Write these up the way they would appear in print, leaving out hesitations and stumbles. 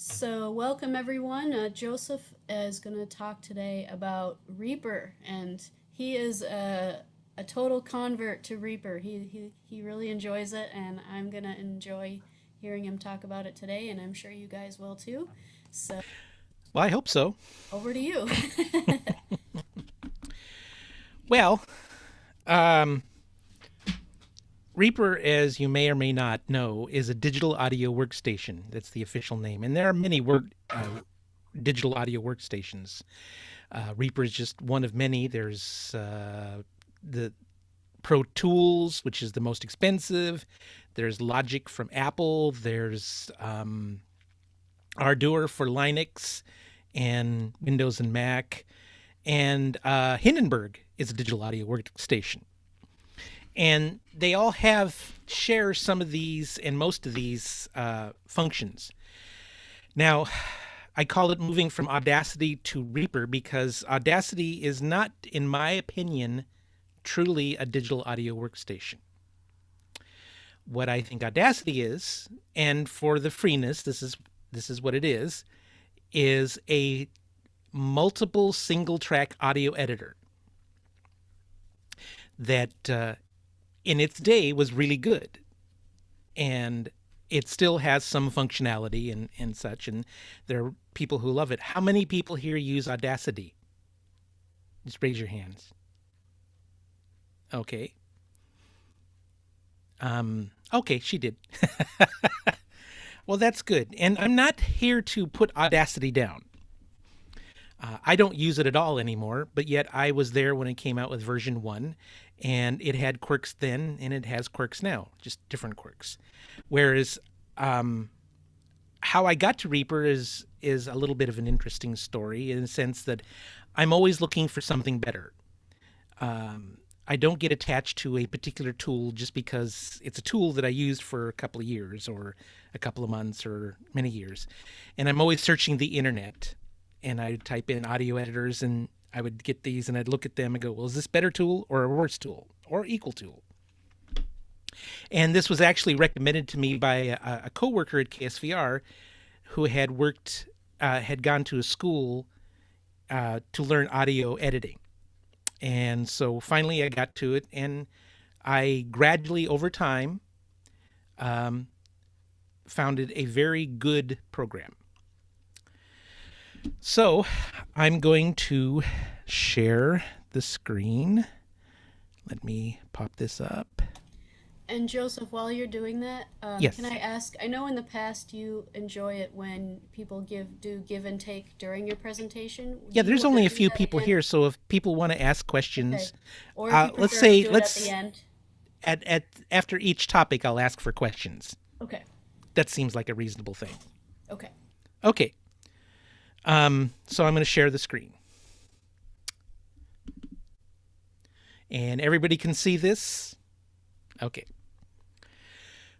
So, welcome everyone. Joseph is going to talk today about Reaper, and he is a total convert to Reaper. He really enjoys it, and I'm going to enjoy hearing him talk about it today, and I'm sure you guys will too. So, Well, I hope so. over to you. Well, um, Reaper, as you may or may not know, is a digital audio workstation. That's the official name. And there are many digital audio workstations. Reaper is just one of many. There's the Pro Tools, which is the most expensive. There's Logic from Apple. There's Ardour for Linux and Windows and Mac. And Hindenburg is a digital audio workstation. And they all share some of these and most of these functions. Now, I call it moving from Audacity to Reaper because Audacity is not, in my opinion, truly a digital audio workstation. What I think Audacity is, and for the freeness, this is what it is a multiple single track audio editor that in its day was really good, and it still has some functionality and such, and there are people who love it. How many people here use Audacity? Just raise your hands. Okay. Okay, she did. Well, that's good. And I'm not here to put Audacity down. I don't use it at all anymore, but yet I was there when it came out with version 1, and it had quirks then, and it has quirks now, just different quirks. Whereas how I got to Reaper is a little bit of an interesting story in the sense that I'm always looking for something better. I don't get attached to a particular tool just because it's a tool that I used for a couple of years or a couple of months or many years. And I'm always searching the internet, and I'd type in audio editors and I would get these and I'd look at them and go, well, is this better tool or a worse tool or equal tool? And this was actually recommended to me by a coworker at KSVR who had gone to a school to learn audio editing. And so finally I got to it, and I gradually over time found it a very good program. So I'm going to share the screen. Let me pop this up. And Joseph, while you're doing that, can Yes. I ask? I know in the past you enjoy it when people do give and take during your presentation. Yeah, Do you there's want only a to do few that people again? here, so if people want to ask Okay. questions, Or if you let's prefer, say do it at the let's end. at after each topic, I'll ask for questions. Okay. That seems like a reasonable thing. Okay. Okay. So I'm going to share the screen, and everybody can see this. Okay.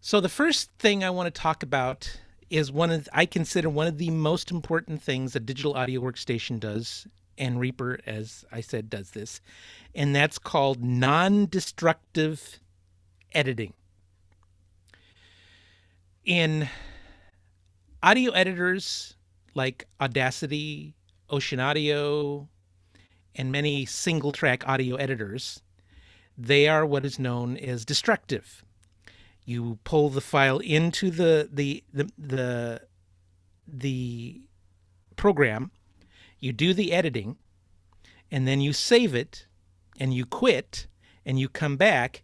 So the first thing I want to talk about is I consider one of the most important things a digital audio workstation does, and Reaper, as I said, does this, and that's called non-destructive editing. In audio editors like Audacity, Ocean Audio, and many single track audio editors, they are what is known as destructive. You pull the file into the program, you do the editing, and then you save it, and you quit, and you come back,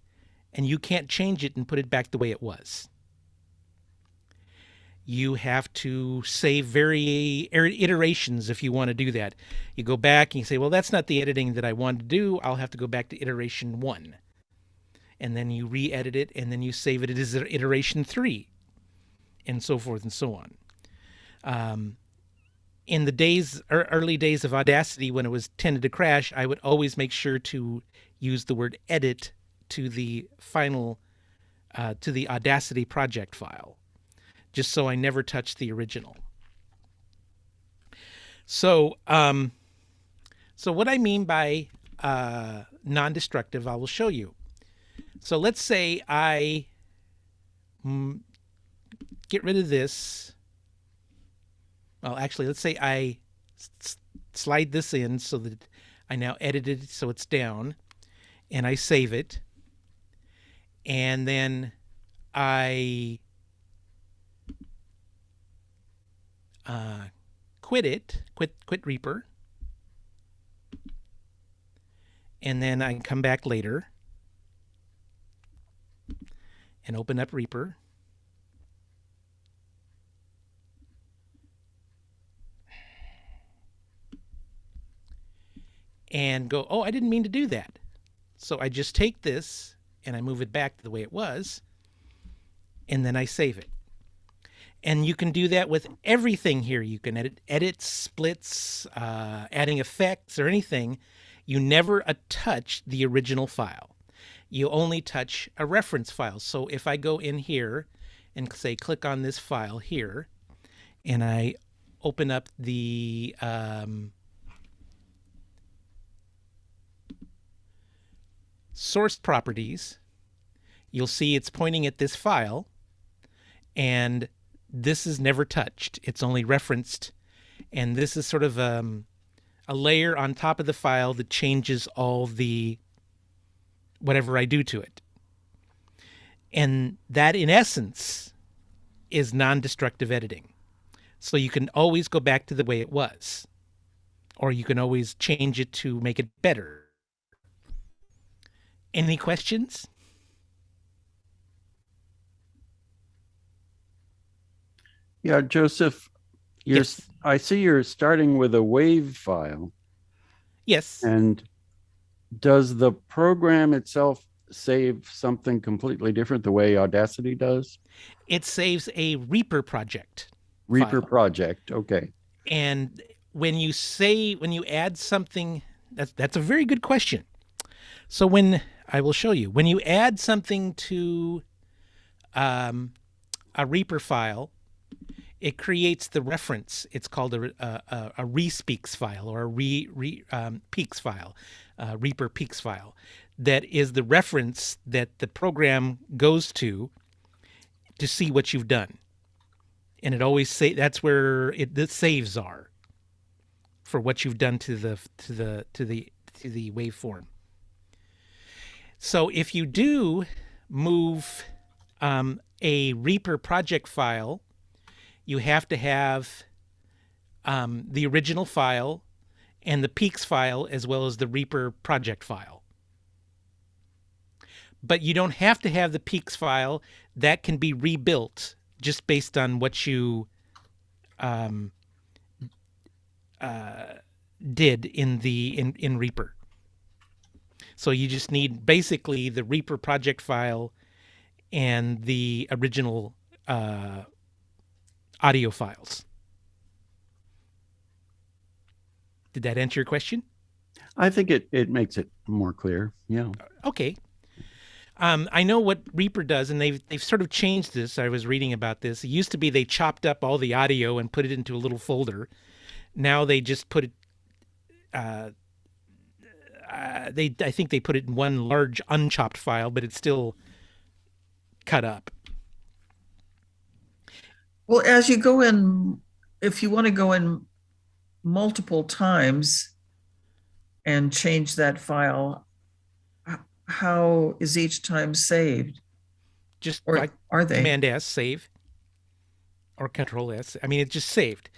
and you can't change it and put it back the way it was. You have to save iterations if you want to do that. You go back and you say, well, that's not the editing that I wanted to do. I'll have to go back to iteration 1. And then you re-edit it, and then you save it as iteration 3, and so forth and so on. In the early days of Audacity, when it was tended to crash, I would always make sure to use the word edit to the final, to the Audacity project file, just so I never touch the original. So, so what I mean by non-destructive, I will show you. So let's say I get rid of this, well, actually, let's say I slide this in so that I now edited it so it's down, and I save it, and then I quit Reaper, and then I can come back later and open up Reaper. And go, oh, I didn't mean to do that. So I just take this and I move it back to the way it was, and then I save it. And you can do that with everything here. You can edit splits, adding effects or anything. You never touch the original file. You only touch a reference file. So if I go in here and say, click on this file here, and I open up the source properties, you'll see it's pointing at this file, and this is never touched. It's only referenced, and this is sort of a layer on top of the file that changes all the whatever I do to it. And that, in essence, is non-destructive editing. So you can always go back to the way it was, or you can always change it to make it better. Any questions? Yeah, Joseph, Yes. I see you're starting with a WAV file. Yes. And does the program itself save something completely different the way Audacity does? It saves a Reaper project. Reaper file. project, okay. And when you add something, that's a very good question. So I will show you, when you add something to a Reaper file, it creates the reference. It's called a respeaks file, or a peaks file, Reaper peaks file. That is the reference that the program goes to see what you've done. And it always that's where the saves are for what you've done to the waveform. So if you do move a Reaper project file, you have to have the original file and the peaks file, as well as the Reaper project file. But you don't have to have the peaks file. That can be rebuilt just based on what you did in Reaper. So you just need basically the Reaper project file and the original audio files. Did that answer your question? I think it makes it more clear. Yeah. Okay. I know what Reaper does, and they've sort of changed this. I was reading about this. It used to be they chopped up all the audio and put it into a little folder. Now they just put it. I think they put it in one large unchopped file, but it's still cut up. Well, as you go in, if you want to go in multiple times and change that file, how is each time saved? Just Or like are they? Command S, save, or Control S. I mean, it's just saved.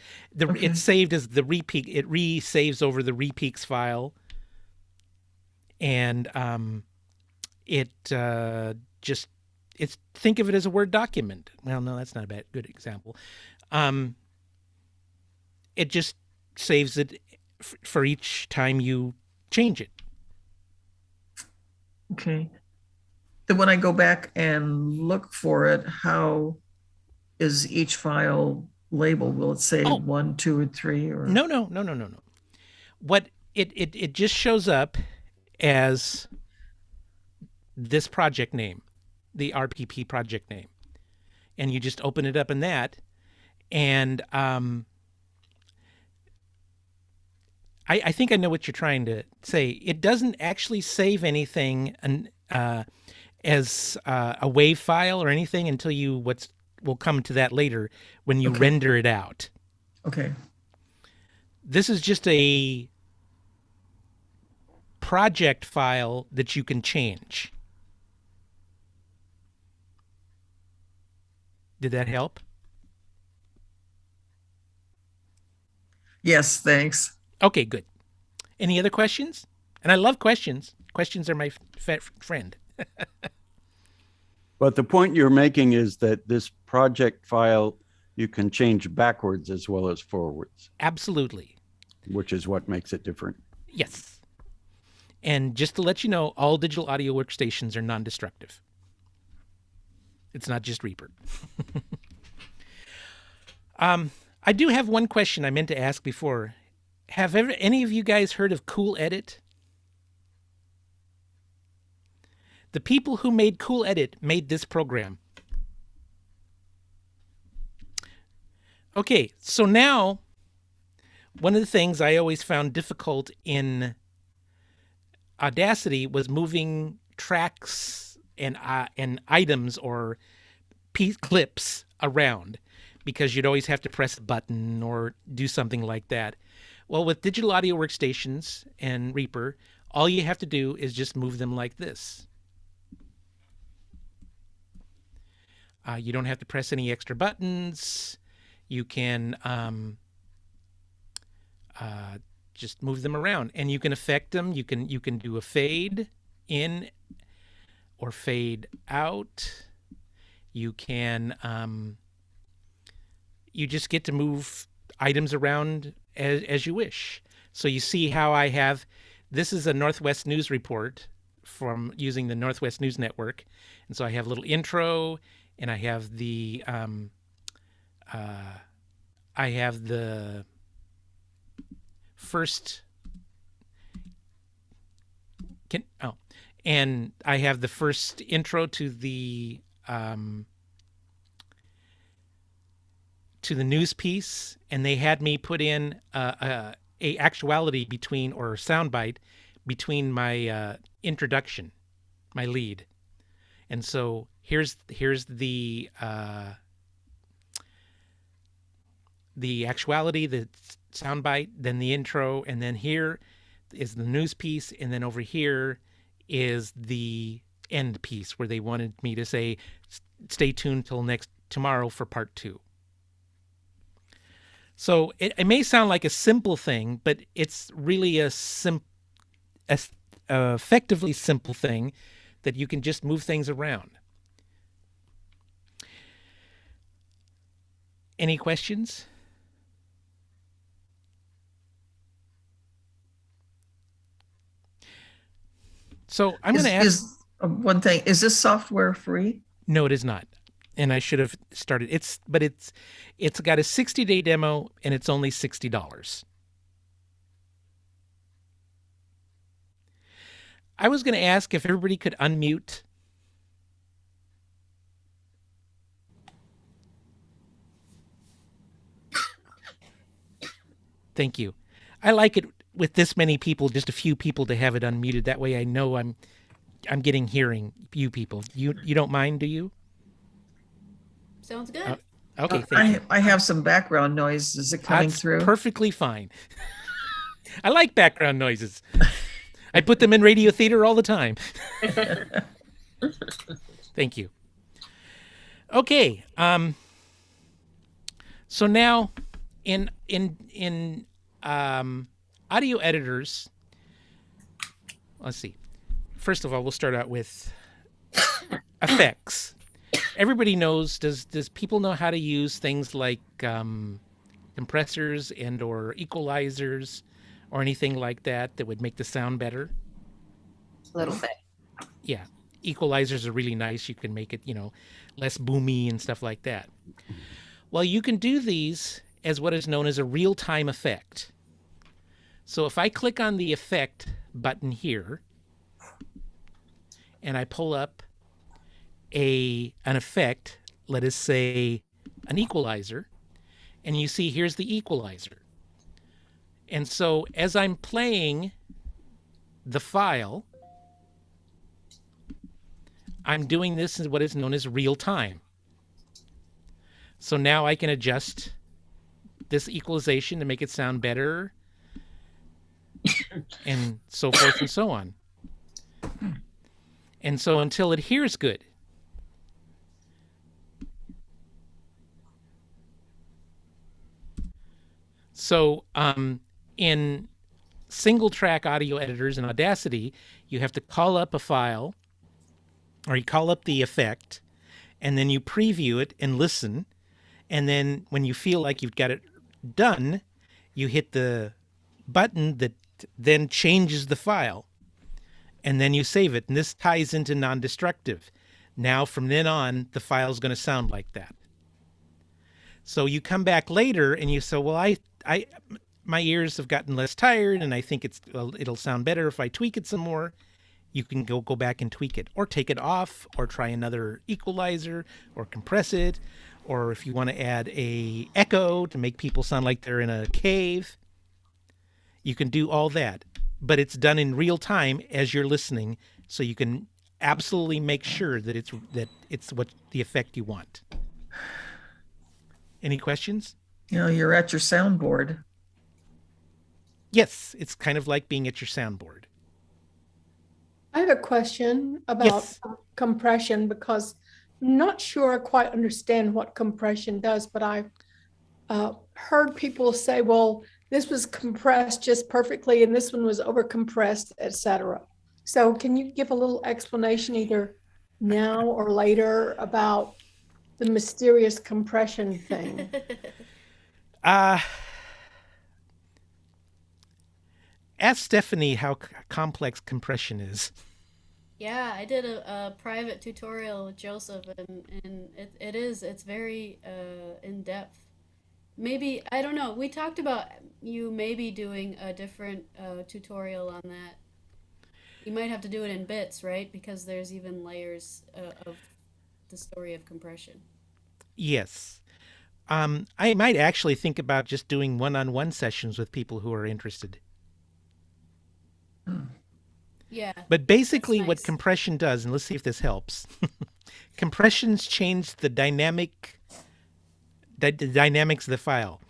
Okay. It's saved as the repeak. It re-saves over the repeaks file, and it's think of it as a Word document. Well, no, that's not a good example. It just saves it for each time you change it. Okay. Then when I go back and look for it, how is each file labeled? Will it say 1, 2, or 3? Or No. What it just shows up as this project name, the RPP project name, and you just open it up in that, and I think I know what you're trying to say. It doesn't actually save anything as a WAV file or anything until we'll come to that later when you render it out. Okay. This is just a project file that you can change. Did that help? Yes, thanks. Okay, good. Any other questions? And I love questions. Questions are my friend. But the point you're making is that this project file you can change backwards as well as forwards. Absolutely. Which is what makes it different. Yes. And just to let you know, all digital audio workstations are non-destructive. It's not just Reaper. I do have one question I meant to ask before. Have any of you guys heard of Cool Edit? The people who made Cool Edit made this program. Okay, so now, one of the things I always found difficult in Audacity was moving tracks and items or clips around, because you'd always have to press a button or do something like that. Well, with digital audio workstations and Reaper, all you have to do is just move them like this. You don't have to press any extra buttons. You can just move them around, and you can affect them. You can do a fade in or fade out. You can you just get to move items around as you wish. So you see how I have, this is a Northwest News report from using the Northwest News Network. And so I have a little intro, and I have the first, and I have the first intro to the news piece, and they had me put in a actuality between, or soundbite between my introduction, my lead. And so here's the actuality, the soundbite, then the intro, and then here is the news piece, and then over here is the end piece where they wanted me to say, stay tuned till tomorrow for part 2. So it may sound like a simple thing, but it's really a effectively simple thing that you can just move things around. Any questions? So I'm going to ask. One thing, is this software free? No, it is not. And I should have started. It's got a 60-day demo, and it's only $60. I was going to ask if everybody could unmute. Thank you. I like it with this many people, just a few people, to have it unmuted. That way I know I'm getting hearing, you people. You don't mind, do you? Sounds good. Okay, thank you. I have some background noise. Is it coming through? Perfectly fine. I like background noises. I put them in radio theater all the time. Thank you. Okay. So now in audio editors, let's see. First of all, we'll start out with effects. Everybody knows, does people know how to use things like compressors and or equalizers or anything like that would make the sound better? A little bit. Yeah. Equalizers are really nice. You can make it, less boomy and stuff like that. Well, you can do these as what is known as a real-time effect. So if I click on the effect button here and I pull up an effect, let us say an equalizer, and you see here's the equalizer. And so as I'm playing the file, I'm doing this in what is known as real time. So now I can adjust this equalization to make it sound better, and so forth and so on. And so until it hears good. So in single track audio editors in Audacity, you have to call up a file, or you call up the effect, and then you preview it and listen. And then when you feel like you've got it done, you hit the button that then changes the file. And then you save it. And this ties into non-destructive. Now, from then on, the file is going to sound like that. So you come back later and you say, well, my ears have gotten less tired, and I think it'll sound better if I tweak it some more. You can go back and tweak it, or take it off, or try another equalizer, or compress it, or if you want to add a echo to make people sound like they're in a cave, you can do all that. But it's done in real time as you're listening, so you can absolutely make sure that it's what the effect you want. Any questions? You're at your soundboard. Yes, it's kind of like being at your soundboard. I have a question about Yes. compression, because I'm not sure I quite understand what compression does, but I've heard people say, well, this was compressed just perfectly and this one was over compressed, etc. So can you give a little explanation either now or later about the mysterious compression thing? Ask Stephanie how complex compression is. Yeah, I did a private tutorial with Joseph, and it's very in depth. Maybe, I don't know, we talked about you maybe doing a different tutorial on that. You might have to do it in bits, right? Because there's even layers of the story of compression. Yes. I might actually think about just doing one-on-one sessions with people who are interested. Yeah. But basically That's what nice. compression does, and let's see if this helps. Compressions change the dynamics of the file,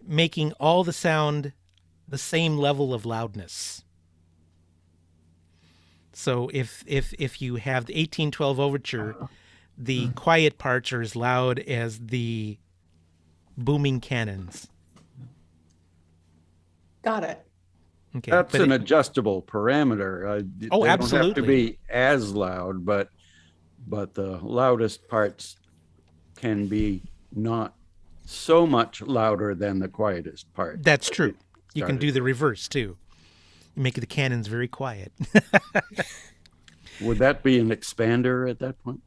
making all the sound the same level of loudness. So if you have the 1812 overture, the quiet parts are as loud as the booming cannons. Got it. Okay. That's but an it- adjustable parameter. They don't have to absolutely. be as loud, but the loudest parts can be not so much louder than the quietest part. That's true. You can started. do the reverse too. You make the cannons very quiet. Would that be an expander at that point?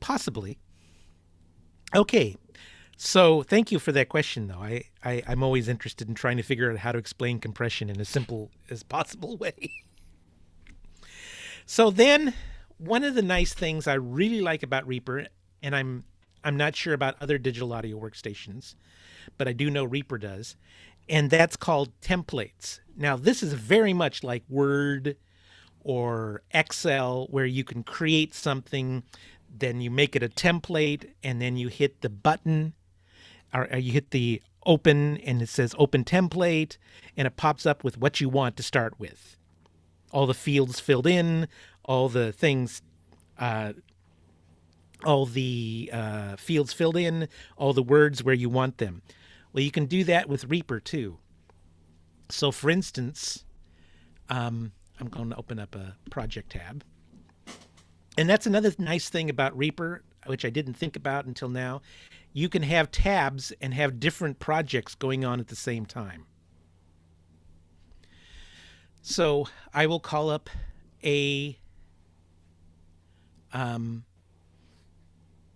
Possibly. Okay. So thank you for that question, though. I'm always interested in trying to figure out how to explain compression in as simple as possible way. So then, one of the nice things I really like about Reaper, and I'm not sure about other digital audio workstations, but I do know Reaper does, and that's called templates. Now, this is very much like Word or Excel, where you can create something, then you make it a template, and then you hit the button, or you hit the open, and it says open template, and it pops up with what you want to start with. All the fields filled in, all the things, fields filled in, all the words where you want them. Well, you can do that with Reaper too. So for instance, I'm going to open up a project tab. And that's another nice thing about Reaper, which I didn't think about until now. You can have tabs and have different projects going on at the same time. So I will call up a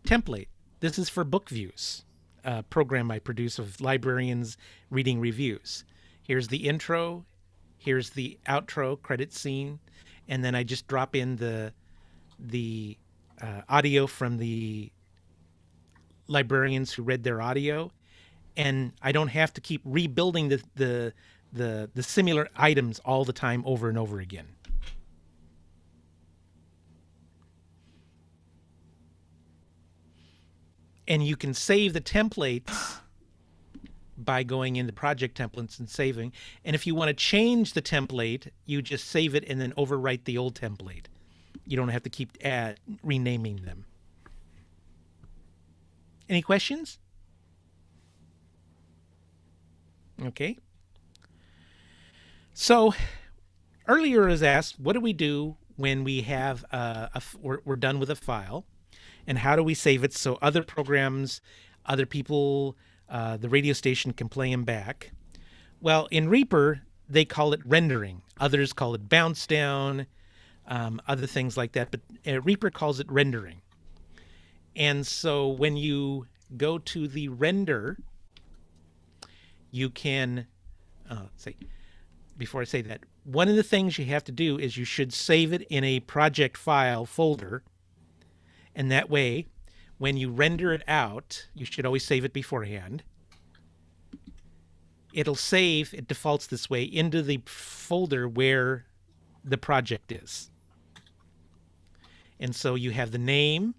template. This is for book views, a program I produce of librarians reading reviews. Here's the intro, here's the outro credit scene, and then I just drop in the audio from the librarians who read their audio, and I don't have to keep rebuilding the similar items all the time over and over again. And you can save the templates by going into project templates and saving. And if you want to change the template, you just save it and then overwrite the old template. You don't have to keep renaming them. Any questions? Okay. So earlier I was asked, what do we do when we have we're done with a file, and how do we save it so other programs, other people, the radio station can play them back? Well, in Reaper, they call it rendering. Others call it bounce down, other things like that. But Reaper calls it rendering. And so when you go to the render, you can, before I say that, one of the things you have to do is you should save it in a project file folder. And that way, when you render it out, you should always save it beforehand. It'll save, it defaults this way, into the folder where the project is. And so you have the name,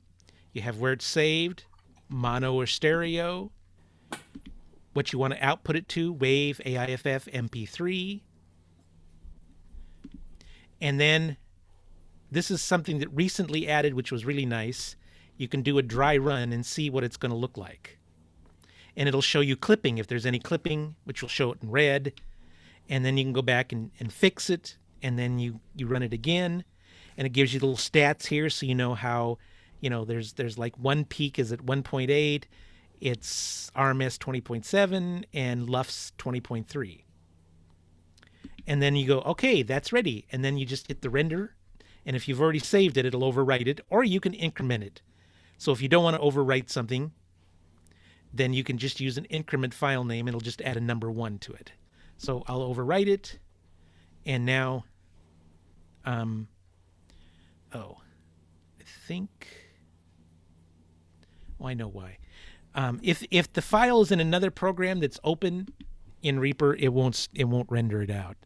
you have where it's saved, mono or stereo, what you want to output it to, WAV, AIFF, MP3. And then this is something that recently added, which was really nice. You can do a dry run and see what it's going to look like. And it'll show you clipping, if there's any clipping, which will show it in red. And then you can go back and fix it. And then you run it again. And it gives you little stats here, so you know how, there's like one peak is at 1.8. It's RMS 20.7 and LUFS 20.3. And then you go, okay, that's ready. And then you just hit the render. And if you've already saved it, it'll overwrite it, or you can increment it. So if you don't want to overwrite something, then you can just use an increment file name. It'll just add a number 1 to it. So I'll overwrite it. And now, I know why. If the file is in another program that's open in Reaper, it won't render it out.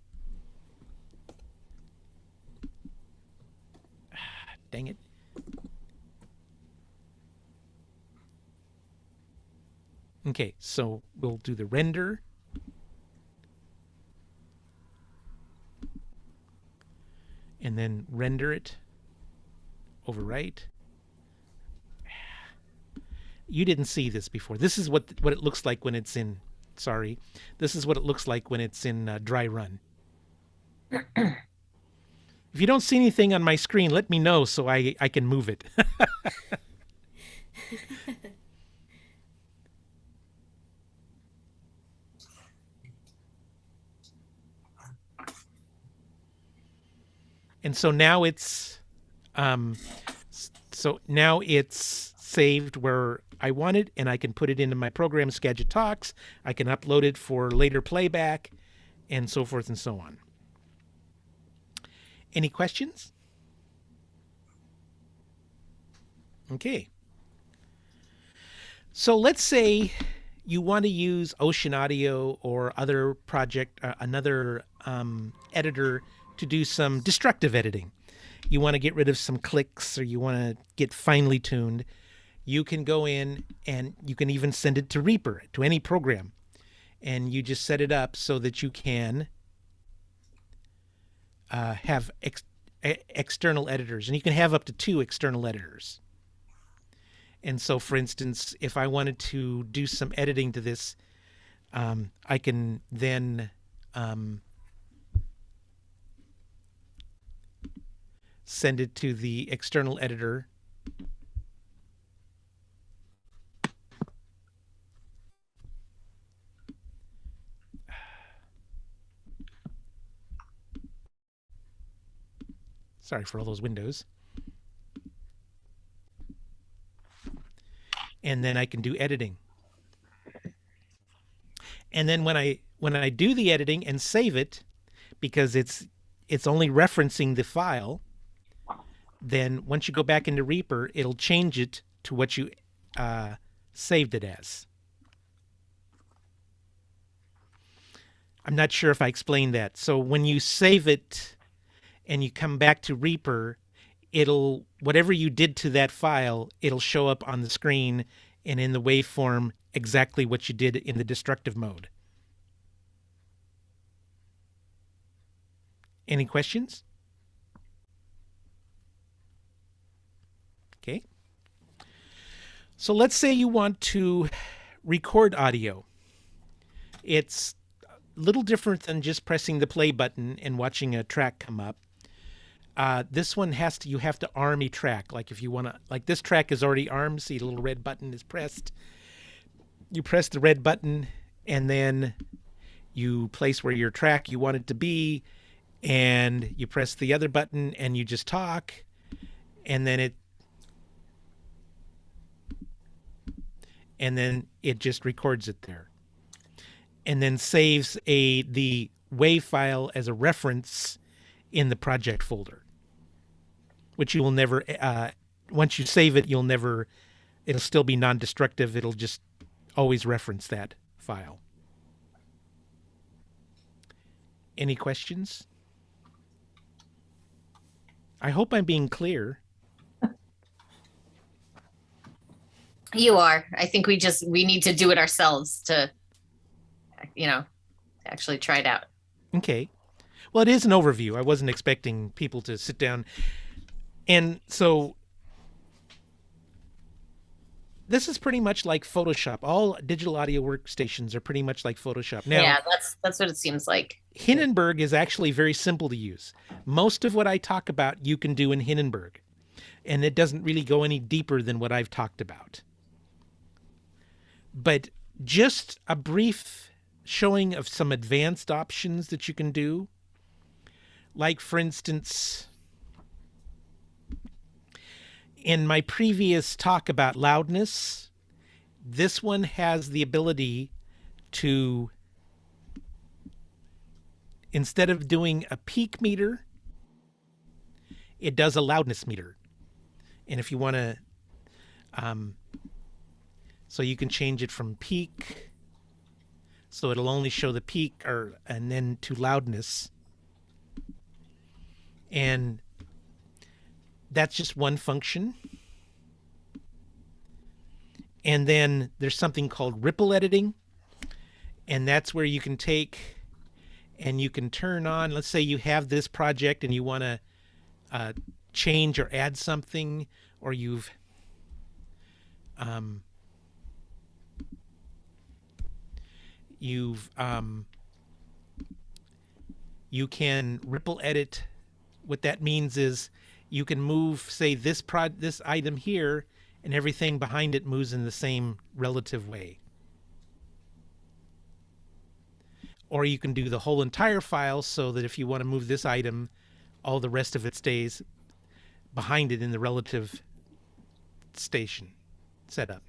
Dang it. Okay, so we'll do the render. And then render it. Overwrite. You didn't see this before. This is what it looks like when it's in, this is what it looks like when it's in dry run. If you don't see anything on my screen, let me know so I can move it. And so now it's saved where I want it, and I can put it into my program Skagit Talks. I can upload it for later playback, and so forth and so on. Any questions? Okay. So let's say you want to use Ocean Audio or other project, another editor to do some destructive editing. You want to get rid of some clicks, or you want to get finely tuned. You can go in and you can even send it to Reaper, to any program. And you just set it up so that you can have external editors. And you can have up to 2 external editors. And so, for instance, if I wanted to do some editing to this, I can then send it to the external editor. Sorry for all those windows. And then I can do editing. And then when I do the editing and save it, because it's only referencing the file, then once you go back into Reaper, it'll change it to what you saved it as. I'm not sure if I explained that. So when you save it and you come back to Reaper, whatever you did to that file, it'll show up on the screen, and in the waveform exactly what you did in the destructive mode. Any questions? Okay. So let's say you want to record audio. It's a little different than just pressing the play button and watching a track come up. This one you have to arm a track. Like if you want to, like this track is already armed, see the little red button is pressed. You press the red button and then you place where your track you want it to be, and you press the other button and you just talk, and then it just records it there, and then saves the WAV file as a reference in the project folder, which you will never, once you save it, it'll still be non-destructive. It'll just always reference that file. Any questions? I hope I'm being clear. You are. I think we need to do it ourselves to, actually try it out. Okay. Well, it is an overview. I wasn't expecting people to sit down. And so this is pretty much like Photoshop. All digital audio workstations are pretty much like Photoshop. Now, Yeah, that's what it seems like. Hindenburg is actually very simple to use. Most of what I talk about you can do in Hindenburg, and it doesn't really go any deeper than what I've talked about. But just a brief showing of some advanced options that you can do. Like, for instance, in my previous talk about loudness, this one has the ability to, instead of doing a peak meter, it does a loudness meter. And if you want to, so you can change it from peak, so it'll only show the peak, and then to loudness. And that's just one function. And then there's something called ripple editing. And that's where you can take and you can turn on, let's say you have this project and you want to change or add something, or you can ripple edit. What that means is you can move, say, this item here, and everything behind it moves in the same relative way. Or you can do the whole entire file so that if you want to move this item, all the rest of it stays behind it in the relative setup.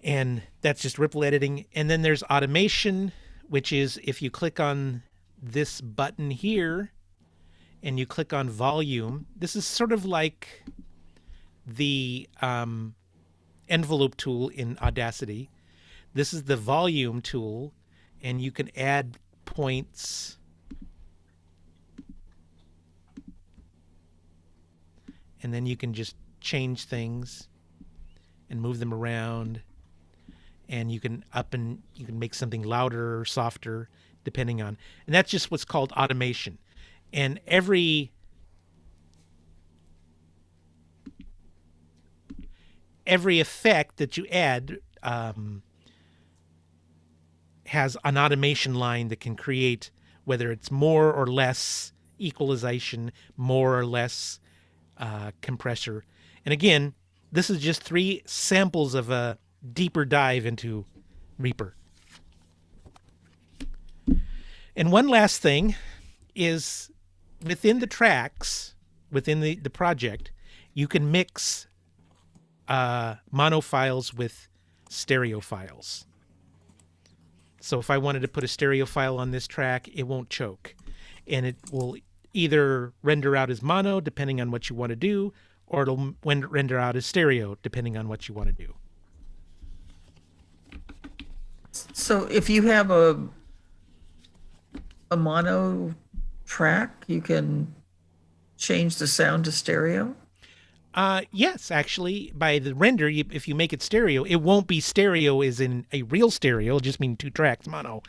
And that's just ripple editing. And then there's automation, which is if you click on this button here and you click on volume, this is sort of like the envelope tool in Audacity. This is the volume tool, and you can add points. And then you can just change things and move them around. And you can you can make something louder or softer, depending on. And that's just what's called automation. And every effect that you add has an automation line that can create whether it's more or less equalization, more or less compressor. And again, this is just 3 samples of a deeper dive into Reaper. And one last thing is within the tracks, within the project, you can mix mono files with stereo files. So if I wanted to put a stereo file on this track, it won't choke. And it will either render out as mono, depending on what you want to do, or it'll render out as stereo, depending on what you want to do. So if you have a mono track, you can change the sound to stereo? Yes, actually, by the render, if you make it stereo, it won't be stereo as in a real stereo. It'll just mean 2 tracks mono.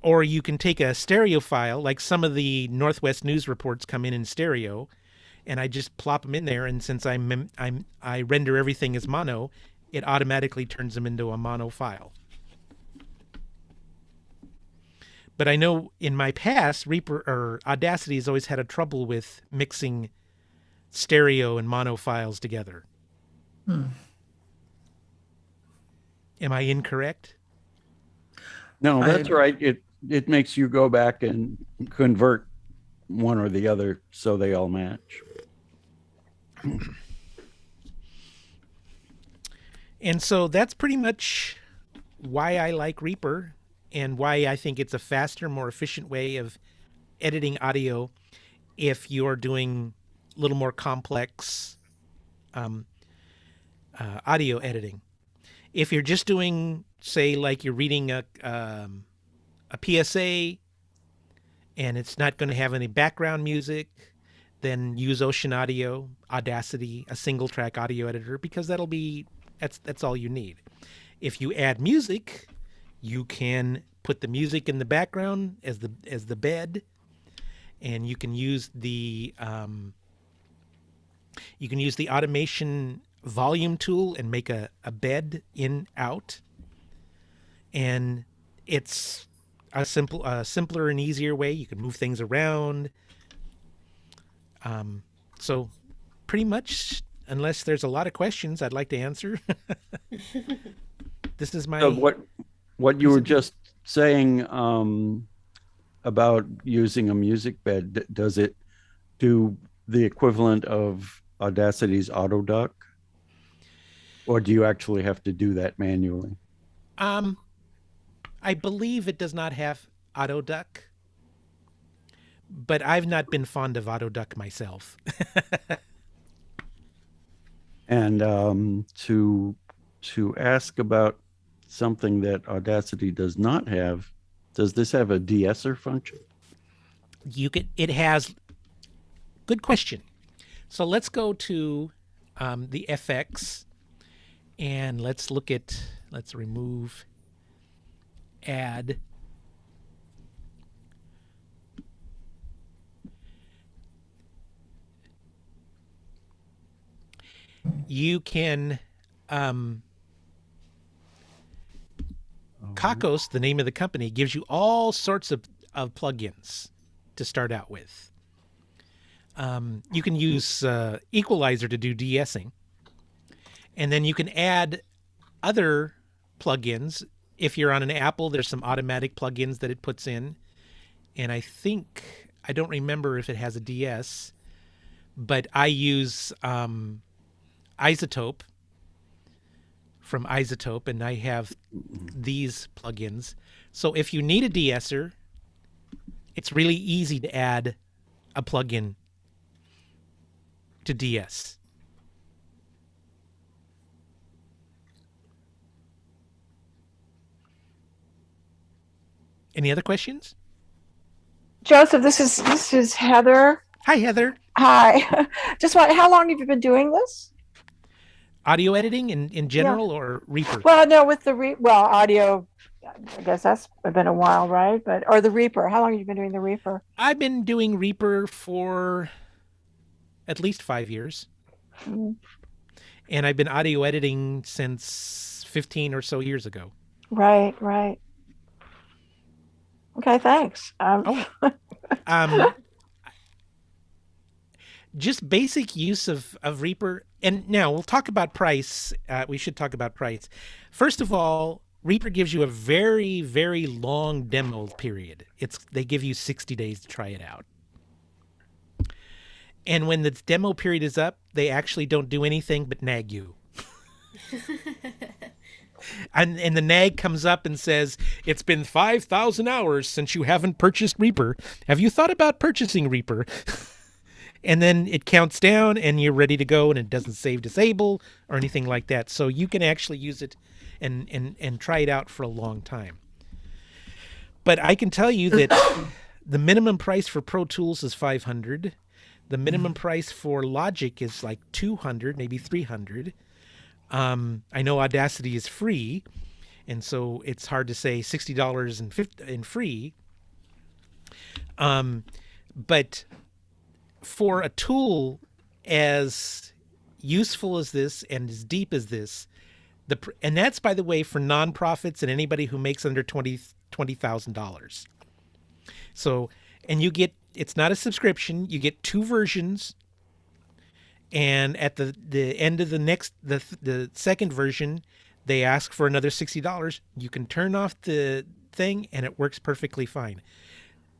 Or you can take a stereo file, like some of the Northwest News reports come in stereo, and I just plop them in there. And since I render everything as mono, it automatically turns them into a mono file. But I know in my past, Reaper or Audacity has always had a trouble with mixing stereo and mono files together. Am I incorrect? No, that's right. It makes you go back and convert one or the other so they all match. And so that's pretty much why I like Reaper and why I think it's a faster, more efficient way of editing audio if you're doing a little more complex audio editing. If you're just doing, say, like you're reading a PSA and it's not going to have any background music, then use Ocean Audio, Audacity, a single track audio editor, because that's all you need. If you add music, you can put the music in the background as the bed, and you can use the automation volume tool and make a bed in out. And it's a simpler and easier way. You can move things around. So pretty much, unless there's a lot of questions I'd like to answer, this is my... So what you were just saying about using a music bed, does it do the equivalent of Audacity's AutoDuck? Or do you actually have to do that manually? I believe it does not have AutoDuck, but I've not been fond of AutoDuck myself. And to ask about something that Audacity does not have, does this have a de-esser function? It has. Good question. So let's go to the FX and let's remove add. You can Kakos, the name of the company, gives you all sorts of plugins to start out with. You can use Equalizer to do de-essing, and then you can add other plugins. If you're on an Apple, there's some automatic plugins that it puts in, and I don't remember if it has a DS, but I use Isotope from Isotope, and I have these plugins. So if you need a de-esser, it's really easy to add a plugin to de-ess. Any other questions? Joseph, this is Heather. Hi, Heather. Hi. How long have you been doing this? Audio editing in general, or Reaper? Well, no, with the audio, I guess that's been a while, right? Or the Reaper. How long have you been doing the Reaper? I've been doing Reaper for at least 5 years. Mm-hmm. And I've been audio editing since 15 or so years ago. Right. Okay, thanks. Just basic use of Reaper. And now we'll talk about price. We should talk about price. First of all, Reaper gives you a very, very long demo period. They give you 60 days to try it out. And when the demo period is up, they actually don't do anything but nag you. And the nag comes up and says, it's been 5,000 hours since you haven't purchased Reaper. Have you thought about purchasing Reaper? And then it counts down and you're ready to go, and it doesn't save disable or anything like that. So you can actually use it and try it out for a long time. But I can tell you that The minimum price for Pro Tools is $500. The minimum price for Logic is like $200, maybe $300. I know Audacity is free, and so it's hard to say $60 in free. But for a tool as useful as this and as deep as this, and that's, by the way, for nonprofits and anybody who makes under $20,000. So, and you get, it's not a subscription. You get 2 versions, and at the end of the second version, they ask for another $60. You can turn off the thing, and it works perfectly fine.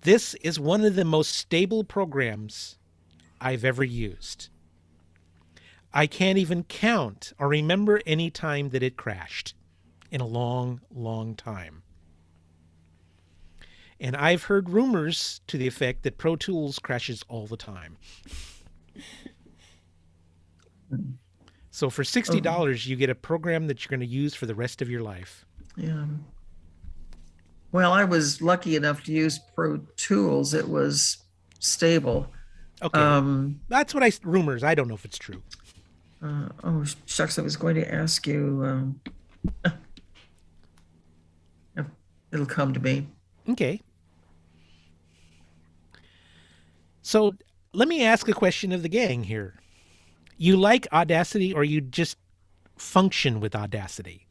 This is one of the most stable programs I've ever used. I can't even count or remember any time that it crashed in a long, long time. And I've heard rumors to the effect that Pro Tools crashes all the time. So for $60, you get a program that you're going to use for the rest of your life. Yeah. Well, I was lucky enough to use Pro Tools. It was stable. Okay. That's what rumors. I don't know if it's true. Oh, shucks, I was going to ask you. It'll come to me. Okay. So let me ask a question of the gang here. You like Audacity, or you just function with Audacity?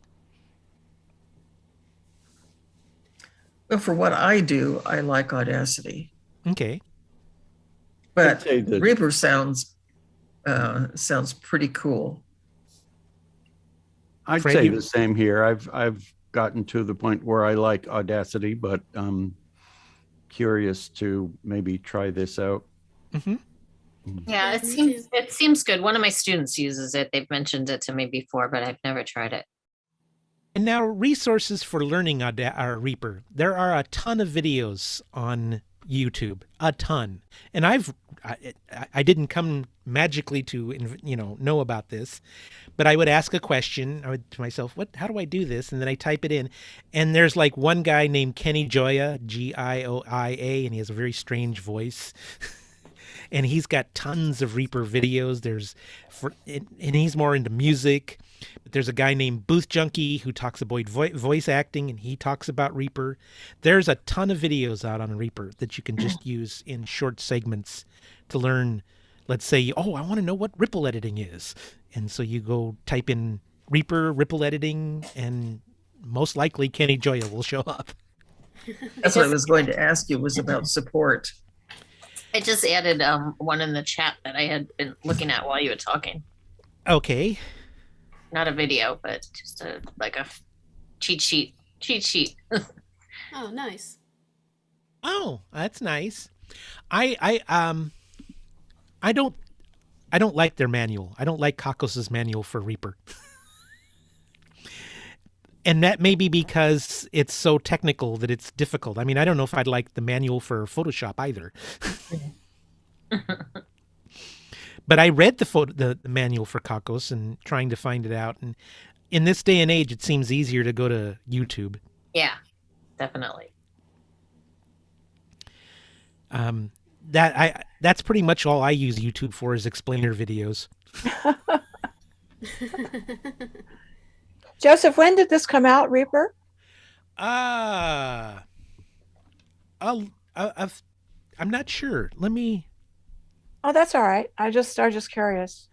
Well, for what I do, I like Audacity. Okay. But Reaper sounds pretty cool. I'd Fred, say the same here. I've gotten to the point where I like Audacity, but I'm curious to maybe try this out. Mm-hmm. Yeah, it seems good. One of my students uses it. They've mentioned it to me before, but I've never tried it. And now, resources for learning Reaper. There are a ton of videos on YouTube, a ton. And I didn't come magically to know about this, but I would ask a question. I would to myself, how do I do this? And then I type it in, and there's like one guy named Kenny Gioia, Gioia, and he has a very strange voice. And he's got tons of Reaper videos. And he's more into music. But there's a guy named Booth Junkie who talks about voice acting, and he talks about Reaper. There's a ton of videos out on Reaper that you can just use in short segments to learn. Let's say, I want to know what ripple editing is. And so you go type in Reaper, ripple editing, and most likely Kenny Gioia will show up. That's what I was going to ask you, was about support. I just added one in the chat that I had been looking at while you were talking. Okay. Not a video, but just a cheat sheet. Oh, nice. Oh, that's nice. I don't like their manual. I don't like Kakos's manual for Reaper. And that may be because it's so technical that it's difficult. I mean, I don't know if I'd like the manual for Photoshop either. But I read the manual for Kakos and trying to find it out. And in this day and age, it seems easier to go to YouTube. Yeah, definitely. That's pretty much all I use YouTube for, is explainer videos. Joseph, when did this come out, Reaper? I'm not sure. Let me. Oh, that's all right. I was just curious.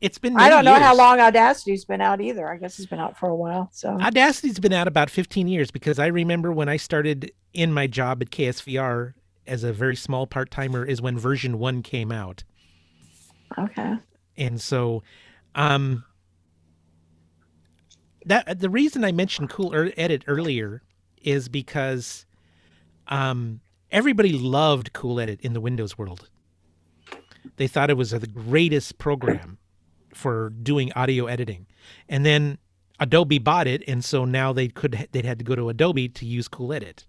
It's been. I don't know years. how long Audacity's been out either. I guess it's been out for a while. So Audacity's been out about 15 years, because I remember when I started in my job at KSVR as a very small part-timer is when version 1 came out. Okay. And so, that the reason I mentioned Cool Edit earlier is because everybody loved Cool Edit in the Windows world. They thought it was the greatest program for doing audio editing. And then Adobe bought it, and so now they'd had to go to Adobe to use Cool Edit.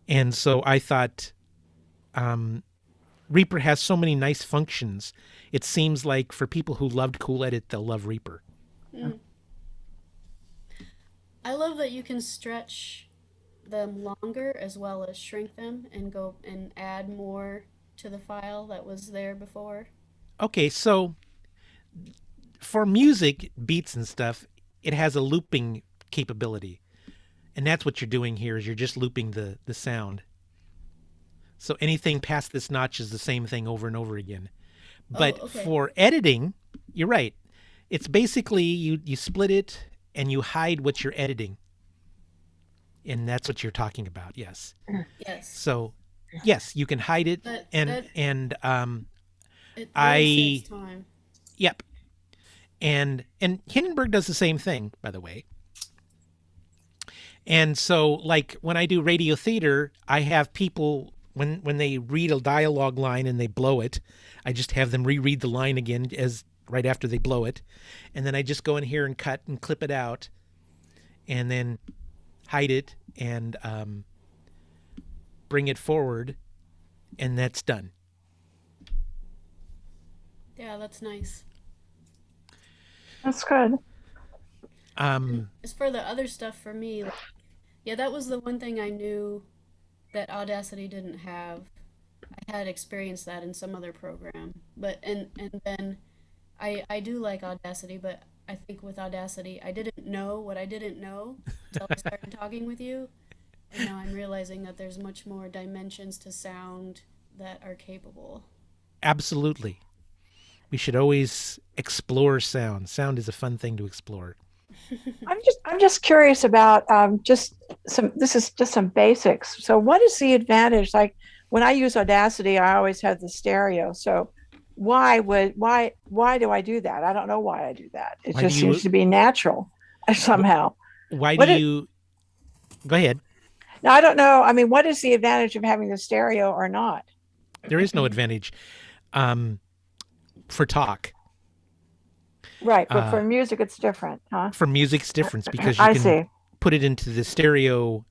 And so I thought Reaper has so many nice functions. It seems like for people who loved Cool Edit, they'll love Reaper. Mm. I love that you can stretch them longer as well as shrink them and go and add more to the file that was there before? Okay, so for music, beats and stuff, it has a looping capability. And that's what you're doing here is you're just looping the sound. So anything past this notch is the same thing over and over again. But okay. for editing, you're right. It's basically you split it and you hide what you're editing. And that's what you're talking about, yes. Yes. So yes, you can hide it But and it I really saves time. Yep. And Hindenburg does the same thing, by the way. And so, like, when I do radio theater, I have people, when they read a dialogue line and they blow it, I just have them reread the line again as right after they blow it. And then I just go in here and cut and clip it out and then hide it and bring it forward, and that's done. Yeah, that's nice. That's good. As for the other stuff for me, like, yeah, that was the one thing I knew that Audacity didn't have. I had experienced that in some other program, but and then I do like Audacity, but I think with Audacity I didn't know what I didn't know until I started talking with you, and now I'm realizing that there's much more dimensions to sound that are capable. Absolutely. We should always explore sound. Sound is a fun thing to explore. I'm just curious about this is just some basics. So what is the advantage? Like when I use Audacity, I always have the stereo. So why do I do that? I don't know why I do that. It Why just do you- seems to be natural somehow. Why What do it- you go ahead? Now I don't know. I mean, what is the advantage of having the stereo or not? There is no advantage for talk. Right, but for music it's different, huh? For music, it's different because you I can see. put it into the stereo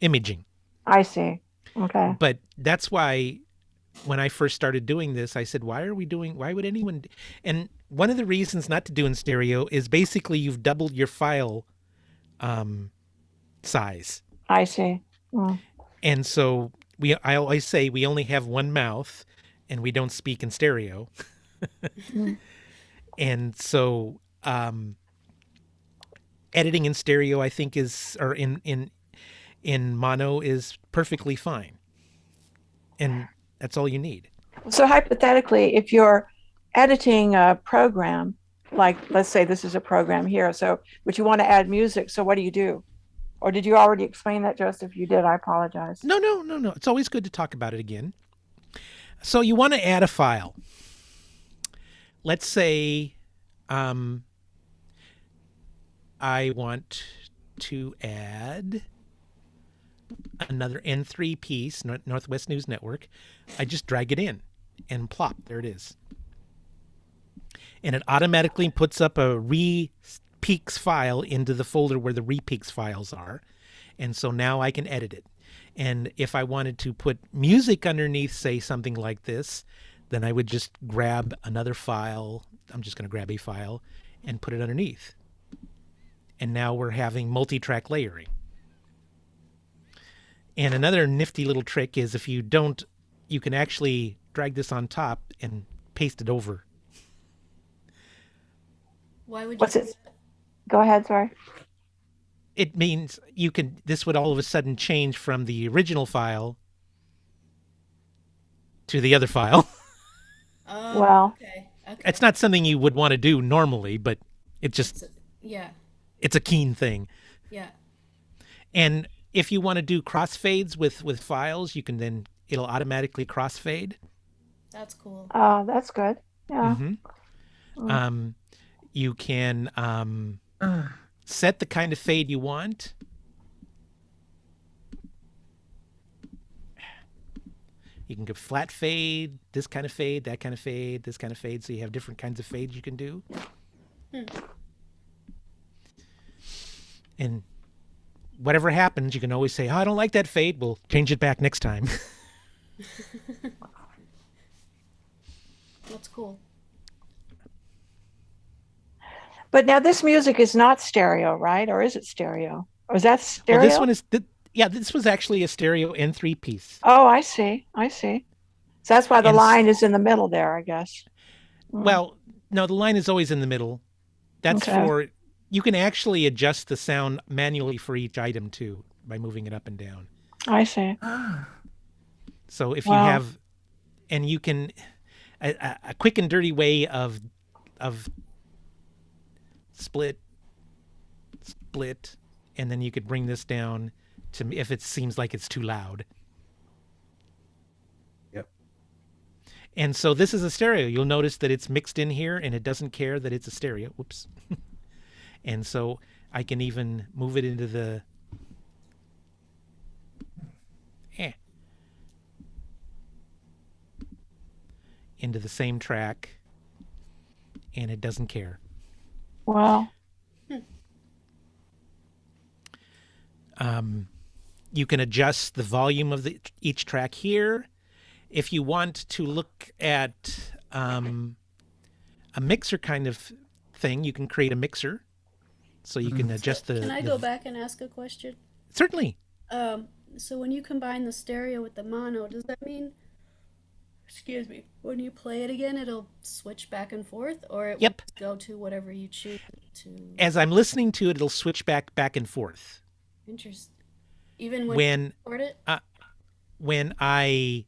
imaging. I see. Okay. But that's why when I first started doing this, I said, why would anyone? And one of the reasons not to do in stereo is basically you've doubled your file size. I see. Mm. And so I always say we only have one mouth and we don't speak in stereo. And so editing in stereo, I think or in mono is perfectly fine. And that's all you need. So hypothetically, if you're editing a program, like let's say this is a program here, but you want to add music, so what do you do? Or did you already explain that, Joseph? You did, I apologize. No. It's always good to talk about it again. So you want to add a file. Let's say I want to add another N3 piece, Northwest News Network. I just drag it in and plop, there it is. And it automatically puts up a re-peaks file into the folder where the re-peaks files are. And so now I can edit it. And if I wanted to put music underneath, say something like this, then I would just grab another file. I'm just going to grab a file and put it underneath. And now we're having multi-track layering. And another nifty little trick is if you don't, you can actually drag this on top and paste it over. Why would you What's do it? that? Go ahead, sorry. It means this would all of a sudden change from the original file to the other file. Oh, Well. okay. It's not something you would want to do normally, but it just, Yeah, it's a keen thing. yeah. And if you want to do crossfades with files, you can it'll automatically crossfade. That's cool. Oh, that's good. Yeah. Mm-hmm. You can set the kind of fade you want. You can go flat fade, this kind of fade, that kind of fade, this kind of fade. So you have different kinds of fades you can do. And whatever happens, you can always say, oh, I don't like that fade. We'll change it back next time. That's cool. But now this music is not stereo, right? Or is it stereo? Or is that stereo? Well, this one Yeah, this was actually a stereo N3 piece. Oh, I see. So that's why the And line is in the middle there, I guess. Well, no, the line is always in the middle. That's Okay. you can actually adjust the sound manually for each item too by moving it up and down. I see. Ah, So if you Wow. have, and you can, a quick and dirty way of split, and then you could bring this down to if it seems like it's too loud. Yep. And so this is a stereo. You'll notice that it's mixed in here and it doesn't care that it's a stereo. Whoops. And so I can even move it into the into the same track, and it doesn't care. Wow. You can adjust the volume of each track here. If you want to look at a mixer kind of thing, you can create a mixer. So you can adjust the... Can I go back and ask a question? Certainly. So when you combine the stereo with the mono, does that mean, excuse me, when you play it again, it'll switch back and forth, or it Yep. will go to whatever you choose to? As I'm listening to it, it'll switch back and forth. Interesting. Even when you record it? When I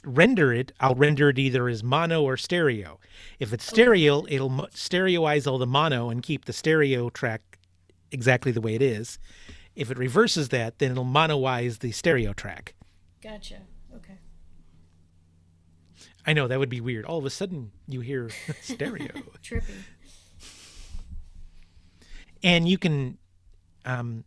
render it, I'll render it either as mono or stereo. If it's stereo, it'll stereoize all the mono and keep the stereo track exactly the way it is. If it reverses that, then it'll monoize the stereo track. Gotcha. Okay. I know, that would be weird. All of a sudden, you hear stereo. Trippy. And you can, you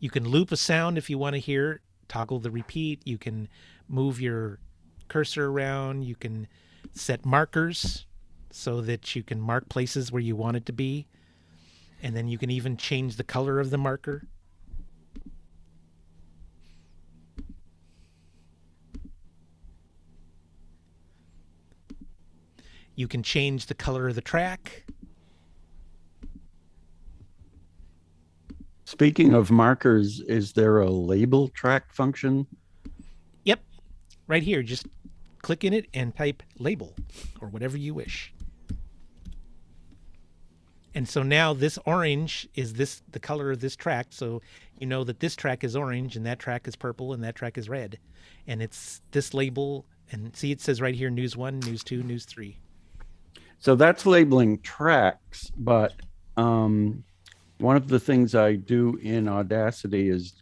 can loop a sound if you want to hear, toggle the repeat. You can move your cursor around. You can set markers so that you can mark places where you want it to be. And then you can even change the color of the marker. You can change the color of the track. Speaking of markers, is there a label track function? Yep, right here. Just click in it and type label or whatever you wish. And so now this orange is the color of this track. So you know that this track is orange and that track is purple and that track is red. And it's this label. And see, it says right here, News 1, News 2, News 3. So that's labeling tracks, but one of the things I do in Audacity is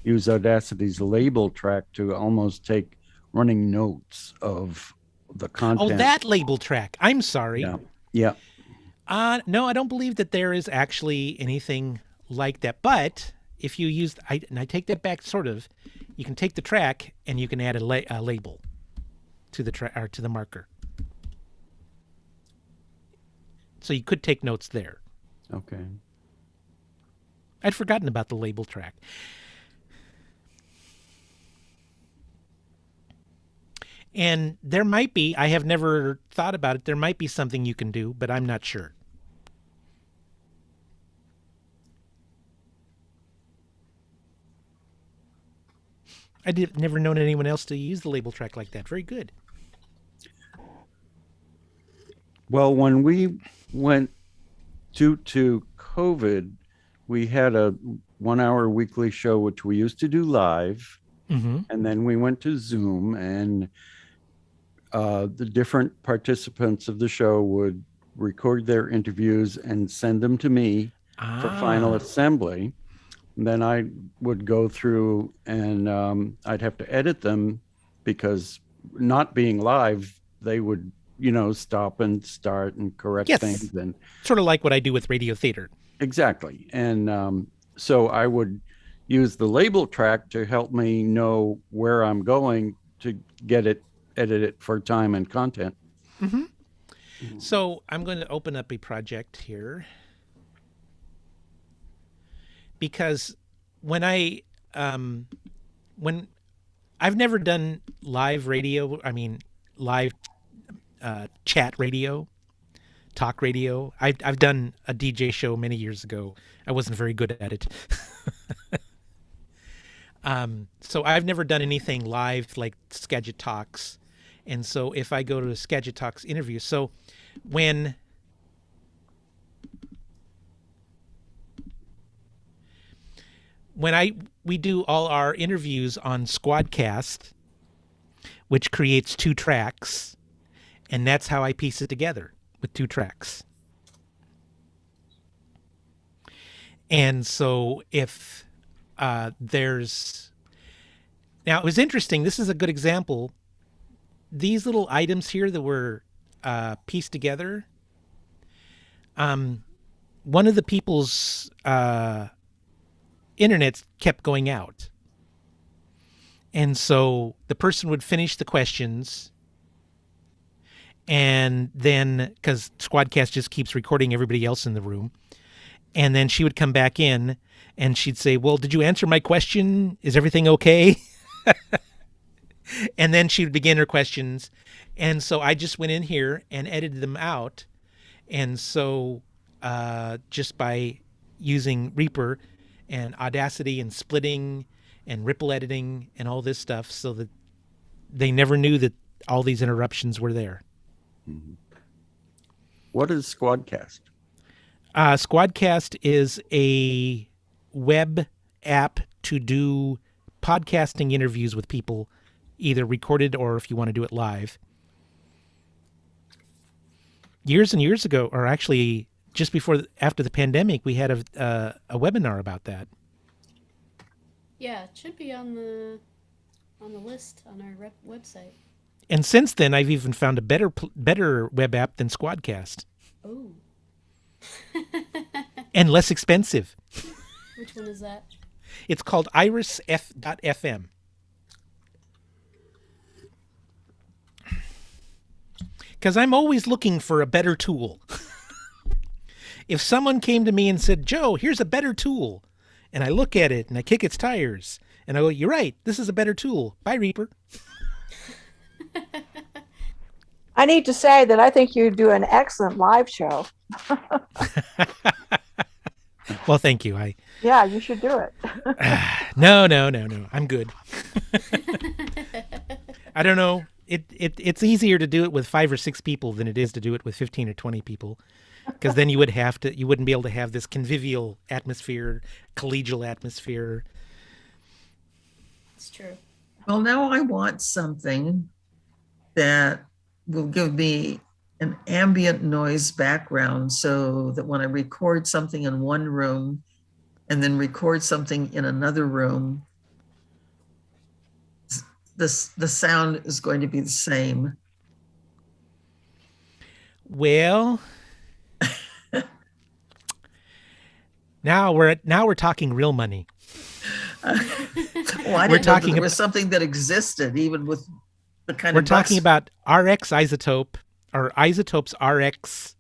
use Audacity's label track to almost take running notes of the content. Oh, that label track. I'm sorry. Yeah. Yeah. No, I don't believe that there is actually anything like that. But if you use, and I take that back sort of, you can take the track and you can add a label to the track or to the marker. So you could take notes there. Okay. I'd forgotten about the label track. And there might be, I have never thought about it, there might be something you can do, but I'm not sure. Never known anyone else to use the label track like that. Very good. Well, when we went due to COVID, we had a 1 hour weekly show, which we used to do live. Mm-hmm. And then we went to Zoom, and the different participants of the show would record their interviews and send them to me for final assembly. And then I would go through and I'd have to edit them because not being live, they would, stop and start and correct things. And sort of like what I do with radio theater. Exactly. And so I would use the label track to help me know where I'm going to get it, edit it for time and content. Mm-hmm. So I'm going to open up a project here because when I've never done live radio, live chat radio. talk radio. I've done a DJ show many years ago. I wasn't very good at it. So I've never done anything live like Skagit Talks. And so if I go to a Skagit Talks interview, so when we do all our interviews on Squadcast, which creates 2 tracks, and that's how I piece it together with 2 tracks. And so if there's... Now, it was interesting. This is a good example. These little items here that were pieced together, one of the people's internet kept going out. And so the person would finish the questions, and then, because Squadcast just keeps recording everybody else in the room, and then she would come back in and she'd say, well, did you answer my question? Is everything okay? And then she would begin her questions. And so I just went in here and edited them out. And so just by using Reaper and Audacity and splitting and ripple editing and all this stuff, so that they never knew that all these interruptions were there. Mm-hmm. What is Squadcast? Squadcast is a web app to do podcasting interviews with people, either recorded or if you want to do it live. Years and years ago, or actually just after the pandemic, we had a webinar about that. Yeah, it should be on the list on our website. And since then, I've even found a better web app than Squadcast. Oh. And less expensive. Which one is that? It's called irisf.fm. Because I'm always looking for a better tool. If someone came to me and said, Joe, here's a better tool, and I look at it and I kick its tires and I go, you're right, this is a better tool. Bye, Reaper. I need to say that I think you do an excellent live show. Well, thank you. Yeah, you should do it. No. I'm good. I don't know. It's easier to do it with 5 or 6 people than it is to do it with 15 or 20 people. Because then you wouldn't be able to have this convivial atmosphere, collegial atmosphere. It's true. Well, now I want something that will give me an ambient noise background so that when I record something in one room and then record something in another room, the sound is going to be the same. Well, now we're talking real money. Well, I We're didn't know that talking there was something that existed even with the kind We're of talking about RX Isotope, or Isotopes RX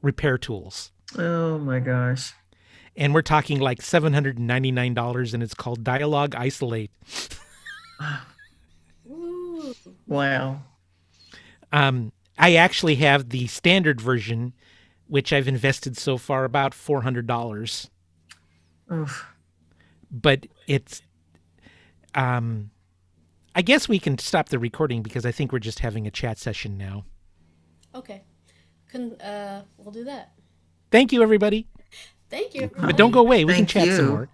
repair tools. Oh my gosh. And we're talking like $799, and it's called Dialogue Isolate. Ooh. Wow. I actually have the standard version, which I've invested so far about $400. Oof. But it's, I guess we can stop the recording because I think we're just having a chat session now. Okay. We'll do that. Thank you, everybody. Thank you. But don't go away. We can Thank chat some you. more.